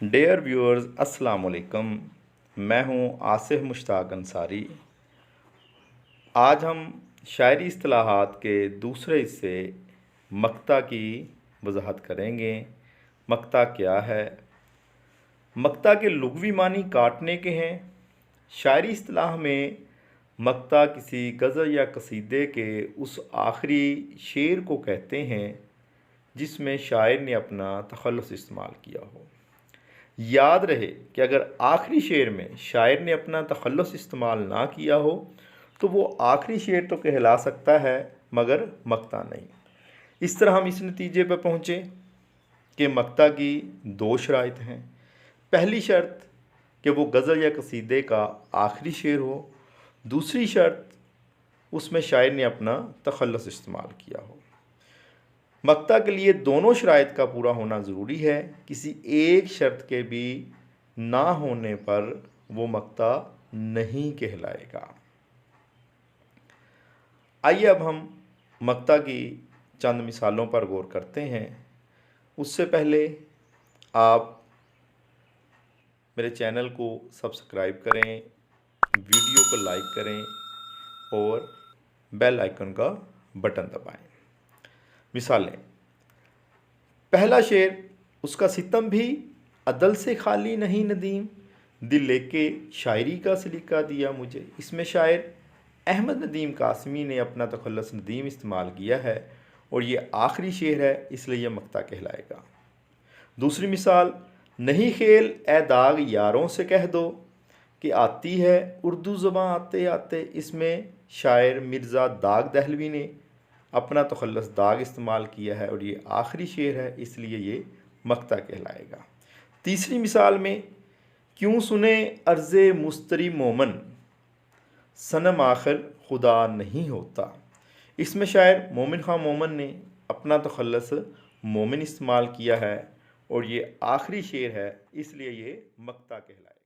Dear viewers अस्सलाम वालेकुम। मैं हूं आसिफ मुश्ताक अंसारी। आज हम शायरी इस्तिलाहात के दूसरे हिस्से मक्ता की वजाहत करेंगे। मक्ता क्या है? मक्ता के लुग़वी मानी काटने के हैं। शायरी इस्तिलाह में मक्ता किसी गज़ल या कसीदे के उस आखिरी शेर को कहते हैं जिसमें शायर ने अपना तखल्लुस इस्तेमाल किया हो। याद रहे कि अगर आखिरी शेर में शायर ने अपना तखल्लुस इस्तेमाल ना किया हो तो वो आखिरी शेर तो कहला सकता है मगर मक्ता नहीं। इस तरह हम इस नतीजे पर पहुँचे कि मक्ता की दो शराइत हैं। पहली शर्त कि वो गज़ल या कसीदे का आखिरी शेर हो। दूसरी शर्त उसमें शायर ने अपना तखल्लुस इस्तेमाल किया हो। मक्ता के लिए दोनों शराइत का पूरा होना ज़रूरी है। किसी एक शर्त के भी ना होने पर वो मक्ता नहीं कहलाएगा। आइए अब हम मक्ता की चंद मिसालों पर गौर करते हैं। उससे पहले आप मेरे चैनल को सब्सक्राइब करें, वीडियो को लाइक करें और बेल आइकन का बटन दबाएं। मिसालें। पहला शेर, उसका सितम भी अदल से खाली नहीं नदीम, दिल लेके शायरी का सलीका दिया मुझे। इसमें शायर अहमद नदीम कासमी ने अपना तखल्लुस नदीम इस्तेमाल किया है और ये आखिरी शेर है, इसलिए यह मक्ता कहलाएगा। दूसरी मिसाल, नहीं खेल ए दाग यारों से कह दो कि आती है उर्दू ज़बान आते आते। इसमें शायर मिर्ज़ा दाग दहलवी ने अपना तखल्लुस दाग इस्तेमाल किया है और ये आखिरी शेर है, इसलिए ये मक्ता कहलाएगा। तीसरी मिसाल में, क्यों सुने अर्ज़े मुस्तरी मोमन, सनम आखिर खुदा नहीं होता। इसमें शायर मोमिन खां मोमन ने अपना तखल्लुस मोमिन इस्तेमाल किया है और ये आखिरी शेर है, इसलिए ये मक्ता कहलाएगा।